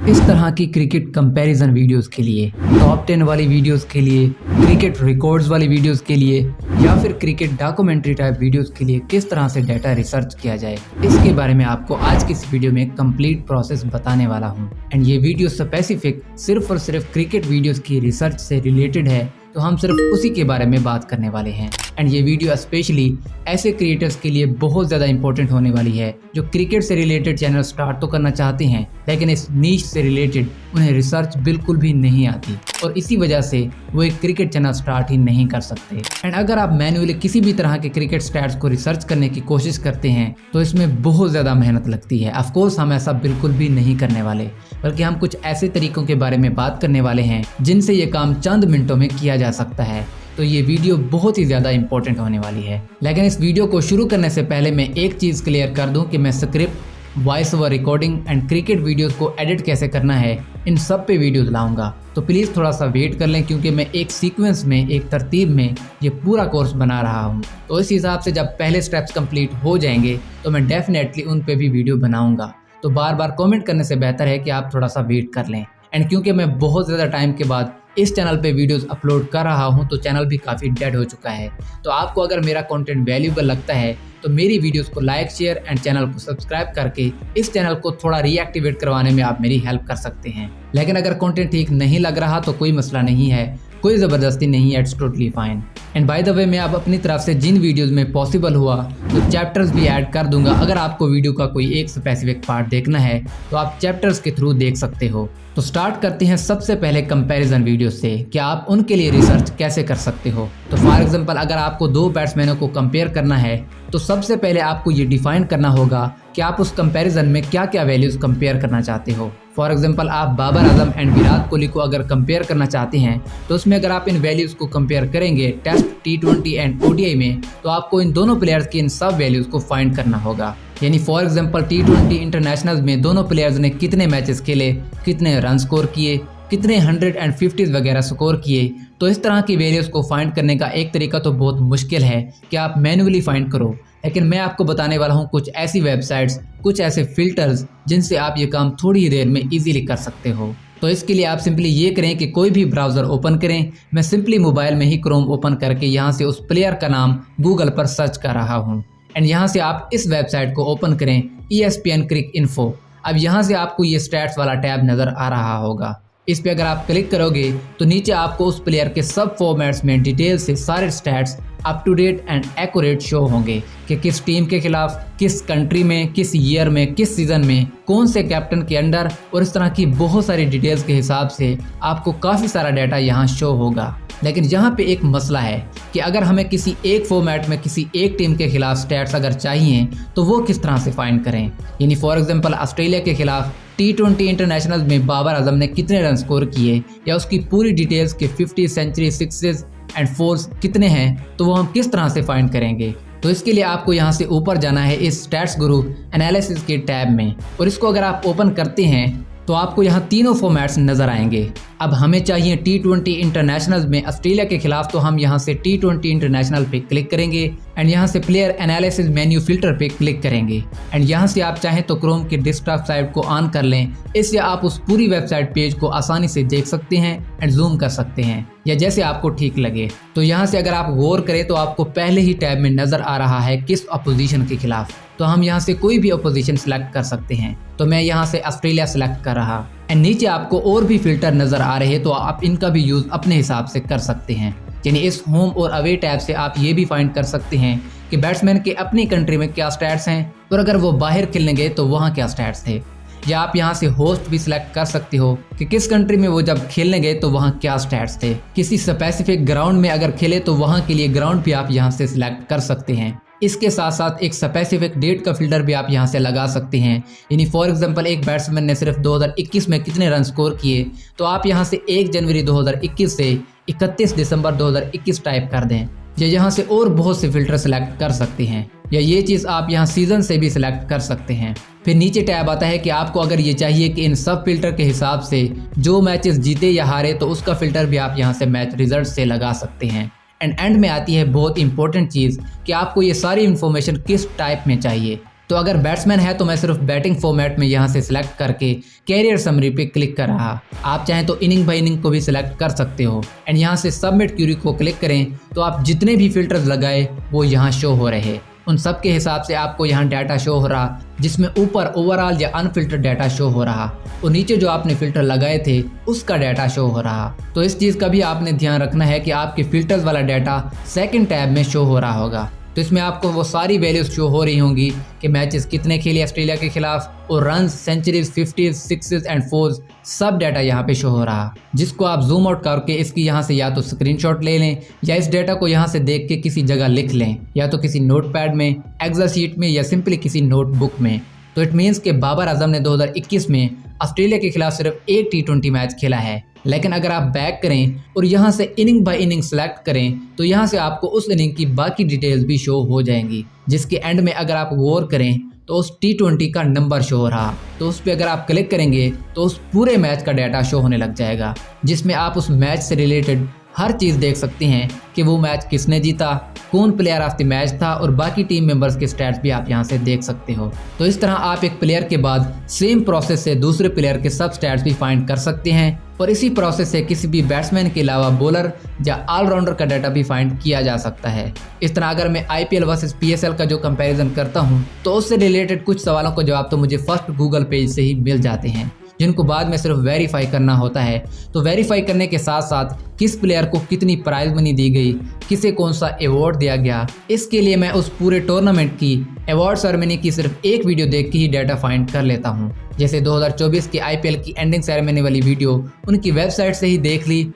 इस तरह की क्रिकेट कंपैरिजन वीडियोस के लिए, टॉप 10 वाली वीडियोस के लिए, क्रिकेट रिकॉर्ड्स वाली वीडियोस के लिए या फिर क्रिकेट डॉक्यूमेंट्री टाइप वीडियोस के लिए किस तरह से डाटा रिसर्च किया जाए, इसके बारे में आपको आज की इस वीडियो में कंप्लीट प्रोसेस बताने वाला हूं। एंड ये वीडियो स्पेसिफिक सिर्फ और सिर्फ क्रिकेट वीडियोस की रिसर्च से रिलेटेड है, तो हम सिर्फ उसी के बारे में बात करने वाले हैं। एंड ये वीडियो स्पेशली ऐसे क्रिएटर्स के लिए बहुत ज़्यादा इंपॉर्टेंट होने वाली है जो क्रिकेट से रिलेटेड चैनल स्टार्ट तो करना चाहते हैं, लेकिन इस नीश से रिलेटेड उन्हें रिसर्च बिल्कुल भी नहीं आती और इसी वजह से वो एक क्रिकेट चैनल स्टार्ट ही नहीं कर सकते। एंड अगर आप मैन्युअली किसी भी तरह के क्रिकेट स्टैट्स को रिसर्च करने की कोशिश करते हैं तो इसमें बहुत ज़्यादा मेहनत लगती है। ऑफकोर्स हम ऐसा बिल्कुल भी नहीं करने वाले, बल्कि हम कुछ ऐसे तरीकों के बारे में बात करने वाले हैं जिनसे ये काम चंद मिनटों में किया जा सकता है। तो ये वीडियो बहुत ही ज़्यादा इंपॉर्टेंट होने वाली है। लेकिन इस वीडियो को शुरू करने से पहले मैं एक चीज़ क्लियर कर दूं कि मैं script, voice over recording and cricket videos को एडिट कैसे करना है, इन सब पे वीडियोस लाऊंगा। तो प्लीज़ थोड़ा सा वेट कर लें, क्योंकि मैं एक सीक्वेंस में, एक तरतीब में ये पूरा कोर्स बना रहा हूँ। तो इस हिसाब से जब पहले स्टेप्स कंप्लीट हो जाएंगे तो मैं डेफिनेटली उन पे भी वीडियो बनाऊंगा। तो बार बार कमेंट करने से बेहतर है कि आप थोड़ा सा वेट कर लें। एंड क्योंकि मैं बहुत ज़्यादा टाइम के बाद इस चैनल पे वीडियोस अपलोड कर रहा हूं, तो चैनल भी काफ़ी डेड हो चुका है। तो आपको अगर मेरा कंटेंट वैल्यूएबल लगता है तो मेरी वीडियोस को लाइक, शेयर एंड चैनल को सब्सक्राइब करके इस चैनल को थोड़ा रीएक्टिवेट करवाने में आप मेरी हेल्प कर सकते हैं। लेकिन अगर कंटेंट ठीक नहीं लग रहा तो कोई मसला नहीं है, कोई ज़बरदस्ती नहीं है, it's totally fine. And by the way, मैं अब अपनी तरफ से जिन वीडियोस में पॉसिबल हुआ तो चैप्टर्स भी ऐड कर दूंगा। अगर आपको वीडियो का कोई एक स्पेसिफिक पार्ट देखना है तो आप चैप्टर्स के थ्रू देख सकते हो। तो स्टार्ट करते हैं सबसे पहले कंपैरिजन वीडियो से कि आप उनके लिए रिसर्च कैसे कर सकते हो। तो फॉर एग्जांपल, अगर आपको दो बैट्समैनों को कंपेयर करना है तो सबसे पहले आपको ये डिफाइन करना होगा कि आप उस कंपैरिजन में क्या क्या वैल्यूज कंपेयर करना चाहते हो। फॉर एग्जांपल, आप बाबर आजम एंड विराट कोहली को अगर कंपेयर करना चाहते हैं तो उसमें अगर आप इन वैल्यूज को कंपेयर करेंगे टेस्ट, T20 एंड ODI में, तो आपको इन दोनों प्लेयर्स की इन सब वैल्यूज को फाइंड करना होगा। यानी फॉर एग्जांपल, T20 इंटरनेशनल में दोनों प्लेयर्स ने कितने मैचेस खेले, कितने रन स्कोर किए, कितने 150s वगैरह स्कोर किए। तो इस तरह की वैल्यूज को फाइंड करने का एक तरीका तो बहुत मुश्किल है कि आप मैन्युअली फाइंड करो, लेकिन मैं आपको बताने वाला हूँ कुछ ऐसी वेबसाइट्स, कुछ ऐसे फिल्टर्स जिनसे आप ये काम थोड़ी ही देर में इजीली कर सकते हो। तो इसके लिए आप सिंपली ये करें कि कोई भी ब्राउज़र ओपन करें। मैं सिंपली मोबाइल में ही क्रोम ओपन करके यहाँ से उस प्लेयर का नाम गूगल पर सर्च कर रहा हूँ। एंड यहाँ से आप इस वेबसाइट को ओपन करें, ESPN क्रिक इन्फो। अब यहाँ से आपको ये स्टैट्स वाला टैब नज़र आ रहा होगा। इस पे अगर आप क्लिक करोगे तो नीचे आपको उस प्लेयर के सब फॉर्मेट्स में डिटेल से सारे stats up to date and accurate show होंगे कि किस टीम के खिलाफ, किस कंट्री में, किस ईयर में, किस सीजन में, कौन से कैप्टन के अंडर, और इस तरह की बहुत सारी डिटेल्स के हिसाब से आपको काफ़ी सारा डाटा यहाँ शो होगा। लेकिन यहाँ पे एक मसला है कि अगर हमें किसी एक फॉर्मेट में किसी एक टीम के खिलाफ स्टैट्स अगर चाहिए तो वो किस तरह से फाइंड करें। यानी फॉर एग्जांपल, ऑस्ट्रेलिया के खिलाफ T20 इंटरनेशनल में बाबर आजम ने कितने रन स्कोर किए या उसकी पूरी डिटेल्स के 50 सेंचुरी, 6s एंड 4s कितने हैं, तो वो हम किस तरह से फाइंड करेंगे। तो इसके लिए आपको यहाँ से ऊपर जाना है इस स्टैट्स गुरु एनालिसिस के टैब में, और इसको अगर आप ओपन करते हैं तो आपको यहाँ तीनों फॉर्मेट्स नज़र आएंगे। अब हमें चाहिए T20 इंटरनेशनल में ऑस्ट्रेलिया के खिलाफ, तो हम यहाँ से T20 इंटरनेशनल पे क्लिक करेंगे एंड यहाँ से प्लेयर एनालिसिस मेन्यू फिल्टर पे क्लिक करेंगे। एंड यहाँ से आप चाहें तो क्रोम के डेस्कटॉप साइट को ऑन कर लें, इससे आप उस पूरी वेबसाइट पेज को आसानी से देख सकते हैं एंड जूम कर सकते हैं, या जैसे आपको ठीक लगे। तो यहाँ से अगर आप गौर करें तो आपको पहले ही टैब में नज़र आ रहा है किस अपोजिशन के खिलाफ, तो हम यहाँ से कोई भी अपोजिशन सेलेक्ट कर सकते हैं। तो मैं यहाँ से ऑस्ट्रेलिया सेलेक्ट कर रहा। एंड नीचे आपको और भी फिल्टर नज़र आ रहे हैं, तो आप इनका भी यूज़ अपने हिसाब से कर सकते हैं। यानी इस होम और अवे टैब से आप ये भी फाइंड कर सकते हैं कि बैट्समैन के अपनी कंट्री में क्या स्टैट्स हैं, और अगर वो बाहर खेलने गए तो वहाँ क्या स्टैट्स थे। या आप यहाँ से होस्ट भी सिलेक्ट कर सकते हो कि किस कंट्री में वो जब खेलने गए तो वहाँ क्या स्टैट्स थे। किसी स्पेसिफिक ग्राउंड में अगर खेले तो वहाँ के लिए ग्राउंड भी आप यहाँ से सिलेक्ट कर सकते हैं। इसके साथ साथ एक स्पेसिफिक डेट का फिल्टर भी आप यहाँ से लगा सकते हैं। यानी फॉर एग्जांपल, एक बैट्समैन ने सिर्फ 2021 में कितने रन स्कोर किए, तो आप यहाँ से 1 जनवरी 2021 से 31 दिसंबर 2021 टाइप कर दें, या यहाँ से और बहुत से फिल्टर सेलेक्ट कर सकते हैं, या ये चीज़ आप यहाँ सीजन से भी सिलेक्ट कर सकते हैं। फिर नीचे टैब आता है कि आपको अगर ये चाहिए कि इन सब फिल्टर के हिसाब से जो मैचेस जीते या हारे, तो उसका फिल्टर भी आप यहाँ से मैच रिजल्ट से लगा सकते हैं। एंड में आती है बहुत इंपॉर्टेंट चीज़ कि आपको ये सारी इन्फॉर्मेशन किस टाइप में चाहिए। तो तो अगर बैट्समैन है तो मैं सिर्फ बैटिंग फॉर्मेट में यहाँ से सिलेक्ट करके कैरियर समरी पे क्लिक कर रहा। आप चाहें तो इनिंग बाय इनिंग को भी सिलेक्ट कर सकते हो एंड यहाँ से सबमिट क्यूरी को क्लिक करें तो आप जितने भी फिल्टर्स लगाए वो यहाँ शो हो रहे, उन सब के हिसाब से आपको यहाँ डाटा शो हो रहा, जिसमें ऊपर ओवरऑल या अनफिल्टर्ड डाटा शो हो रहा और नीचे जो आपने फिल्टर लगाए थे उसका डाटा शो हो रहा। तो इस चीज़ का भी आपने ध्यान रखना है कि आपके फिल्टर्स वाला डाटा सेकंड टैब में शो हो रहा होगा। तो इसमें आपको वो सारी वैल्यूज शो हो रही होंगी कि मैचेस कितने खेले ऑस्ट्रेलिया के खिलाफ और run, centuries, 50s, 6s and 4s सब डाटा यहाँ पे शो हो रहा, जिसको आप जूम आउट करके इसकी यहाँ से या तो स्क्रीनशॉट ले लें या इस डाटा को यहाँ से देख के किसी जगह लिख लें, या तो किसी नोटपैड में, एक्सेल शीट में या सिंपली किसी नोटबुक में। तो इट मीन्स कि बाबर आजम ने 2021 में ऑस्ट्रेलिया के खिलाफ सिर्फ एक T20 मैच खेला है। लेकिन अगर आप बैक करें और यहाँ से इनिंग बाय इनिंग सेलेक्ट करें तो यहाँ से आपको उस इनिंग की बाकी डिटेल्स भी शो हो जाएंगी, जिसके एंड में अगर आप गौर करें तो उस T20 का नंबर शो हो रहा। तो उस पर अगर आप क्लिक करेंगे तो उस पूरे मैच का डाटा शो होने लग जाएगा, जिसमें आप उस मैच से रिलेटेड हर चीज़ देख सकते हैं कि वो मैच किसने जीता, कौन प्लेयर ऑफ द मैच था और बाकी टीम मेंबर्स के स्टैट्स भी आप यहाँ से देख सकते हो। तो इस तरह आप एक प्लेयर के बाद सेम प्रोसेस से दूसरे प्लेयर के सब स्टैट्स भी फाइंड कर सकते हैं और इसी प्रोसेस से किसी भी बैट्समैन के अलावा बॉलर या ऑलराउंडर का डाटा भी फाइंड किया जा सकता है। इस तरह अगर मैं IPL वर्सेस PSL का जो कंपैरिजन करता हूँ तो उससे रिलेटेड कुछ सवालों का जवाब तो मुझे फर्स्ट गूगल पेज से ही मिल जाते हैं, जिनको बाद में सिर्फ वेरीफाई करना होता है। तो वेरीफाई करने के साथ साथ किस प्लेयर को कितनी प्राइज मनी दी गई, किसे कौन सा अवार्ड दिया गया, इसके लिए मैं उस पूरे टूर्नामेंट की अवार्ड सेरेमनी की सिर्फ एक वीडियो देख के ही डाटा फाइंड कर लेता हूँ। जैसे 2024 की IPL की एंडिंग सेरेमनी वाली वीडियो उनकी वेबसाइट से ही देख ली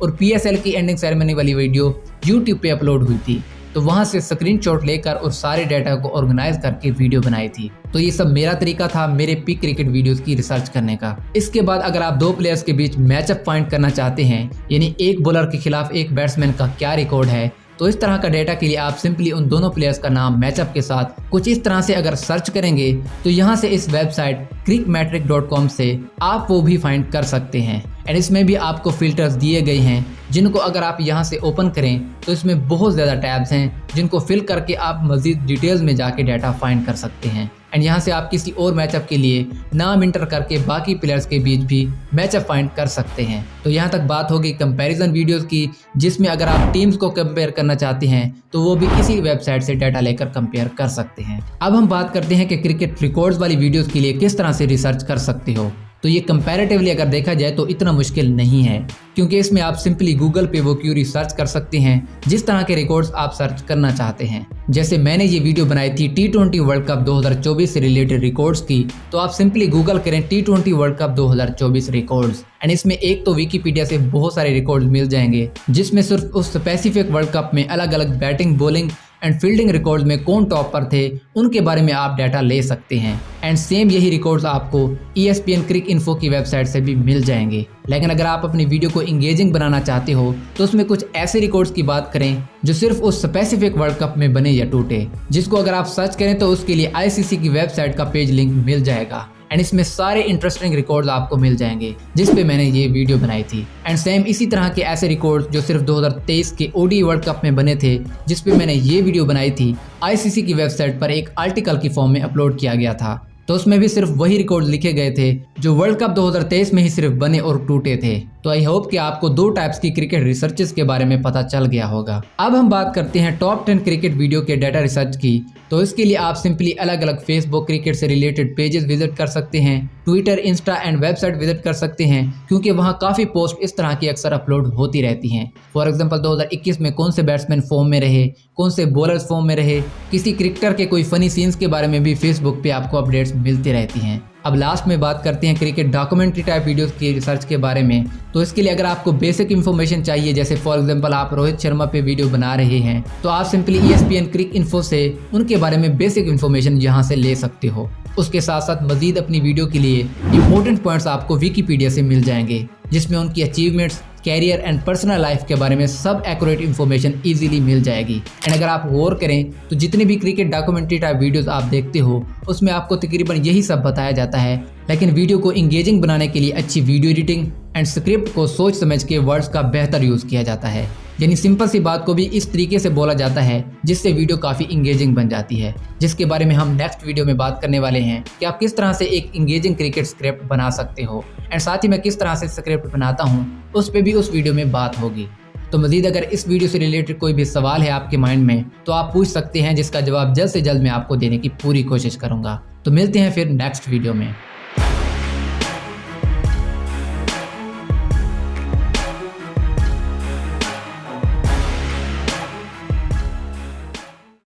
और PSL की एंडिंग सेरेमनी वाली वीडियो YouTube पे अपलोड हुई थी, तो वहाँ से स्क्रीनशॉट लेकर और सारे डाटा को ऑर्गेनाइज करके वीडियो बनाई थी। तो ये सब मेरा तरीका था मेरे पिक क्रिकेट वीडियोस की रिसर्च करने का। इसके बाद अगर आप दो प्लेयर्स के बीच मैचअप फाइंड करना चाहते हैं, यानी एक बॉलर के खिलाफ एक बैट्समैन का क्या रिकॉर्ड है, तो इस तरह का डेटा के लिए आप सिंपली उन दोनों प्लेयर्स का नाम मैचअप के साथ कुछ इस तरह से अगर सर्च करेंगे तो यहाँ से इस वेबसाइट crickmetric.com से आप वो भी फाइंड कर सकते हैं। एंड इसमें भी आपको फिल्टर्स दिए गए हैं, जिनको अगर आप यहाँ से ओपन करें तो इसमें बहुत ज़्यादा टैब्स हैं, जिनको फिल करके आप मज़ीद डिटेल्स में जाके डाटा फाइंड कर सकते हैं। एंड यहाँ से आप किसी और मैचअप के लिए नाम इंटर करके बाकी प्लेयर्स के बीच भी मैचअप फाइंड कर सकते हैं। तो यहाँ तक बात होगी कंपैरिजन वीडियोस की, जिसमें अगर आप टीम्स को कंपेयर करना चाहते हैं तो वो भी इसी वेबसाइट से डाटा लेकर कंपेयर कर सकते हैं। अब हम बात करते हैं कि क्रिकेट रिकॉर्ड्स वाली वीडियोस के लिए किस तरह से रिसर्च कर सकते हो। तो ये कंपैरेटिवली अगर देखा जाए तो इतना मुश्किल नहीं है, क्योंकि इसमें आप सिंपली गूगल पे वो क्यूरी सर्च कर सकते हैं जिस तरह के रिकॉर्ड्स आप सर्च करना चाहते हैं। जैसे मैंने ये वीडियो बनाई थी T20 वर्ल्ड कप 2024 से रिलेटेड रिकॉर्ड्स की, तो आप सिंपली गूगल करें T20 world cup 2024 records and इसमें एक तो विकिपीडिया से बहुत सारे रिकॉर्ड्स मिल जाएंगे, जिसमें सिर्फ उस स्पेसिफिक वर्ल्ड कप में अलग अलग batting, bowling and fielding records में कौन टॉप पर थे उनके बारे में आप डाटा ले सकते हैं। एंड सेम यही रिकॉर्ड्स आपको ESPN क्रिक इन्फो की वेबसाइट से भी मिल जाएंगे। लेकिन अगर आप अपनी वीडियो को इंगेजिंग बनाना चाहते हो तो उसमें कुछ ऐसे रिकॉर्ड्स की बात करें जो सिर्फ उस स्पेसिफिक वर्ल्ड कप में बने या टूटे, जिसको अगर आप सर्च करें तो उसके लिए ICC की वेबसाइट का पेज लिंक मिल जाएगा। एंड इसमें सारे इंटरेस्टिंग रिकॉर्ड्स आपको मिल जाएंगे जिस पे मैंने ये वीडियो बनाई थी। एंड सेम इसी तरह के ऐसे रिकॉर्ड्स जो सिर्फ 2023 के ODI वर्ल्ड कप में बने थे, जिस पे मैंने ये वीडियो बनाई थी, ICC की वेबसाइट पर एक आर्टिकल की फॉर्म में अपलोड किया गया था। तो उसमें भी सिर्फ वही रिकॉर्ड लिखे गए थे जो वर्ल्ड कप 2023 में ही सिर्फ बने और टूटे थे। तो आई होप कि आपको दो टाइप्स की क्रिकेट रिसर्चेस के बारे में पता चल गया होगा। अब हम बात करते हैं टॉप 10 क्रिकेट वीडियो के डाटा रिसर्च की। तो इसके लिए आप सिंपली अलग अलग फेसबुक क्रिकेट से रिलेटेड पेजेस विजिट कर सकते हैं, Twitter, Insta and website visit कर सकते हैं, क्योंकि वहाँ काफ़ी पोस्ट इस तरह की अक्सर अपलोड होती रहती हैं। फॉर एग्जाम्पल 2021 में कौन से बैट्समैन फॉर्म में रहे, कौन से बॉलर्स फॉर्म में रहे, किसी क्रिकेटर के कोई फनी सीन्स के बारे में भी फेसबुक पे आपको अपडेट्स मिलती रहती हैं। अब लास्ट में बात करते हैं क्रिकेट डॉक्यूमेंट्री टाइप वीडियोस की रिसर्च के बारे में। तो इसके लिए अगर आपको बेसिक इन्फॉर्मेशन चाहिए, जैसे फॉर एग्जांपल आप रोहित शर्मा पे वीडियो बना रहे हैं, तो आप सिंपली ESPN क्रिक इन्फो से उनके बारे में बेसिक इन्फॉर्मेशन यहाँ से ले सकते हो। उसके साथ साथ मजीद अपनी वीडियो के लिए इंपॉर्टेंट पॉइंट्स आपको विकिपीडिया से मिल जाएंगे, जिसमें उनकी achievements, career and personal life के बारे में सब एक्यूरेट इन्फॉर्मेशन इजीली मिल जाएगी। एंड अगर आप गौर करें तो जितने भी क्रिकेट डॉक्यूमेंट्री टाइप वीडियोस आप देखते हो उसमें आपको तकरीबन यही सब बताया जाता है, लेकिन वीडियो को इंगेजिंग बनाने के लिए अच्छी वीडियो एडिटिंग एंड स्क्रिप्ट को सोच समझ के वर्ड्स का बेहतर यूज़ किया जाता है। यानी सिंपल सी बात को भी इस तरीके से बोला जाता है जिससे वीडियो काफ़ी इंगेजिंग बन जाती है, जिसके बारे में हम नेक्स्ट वीडियो में बात करने वाले हैं कि आप किस तरह से एक इंगेजिंग क्रिकेट स्क्रिप्ट बना सकते हो एंड साथ ही मैं किस तरह से स्क्रिप्ट बनाता हूँ उस पर भी उस वीडियो में बात होगी। तो मजीद अगर इस वीडियो से रिलेटेड कोई भी सवाल है आपके माइंड में तो आप पूछ सकते हैं, जिसका जवाब जल्द से जल्द मैं आपको देने की पूरी कोशिश करूंगा। तो मिलते हैं फिर नेक्स्ट वीडियो में।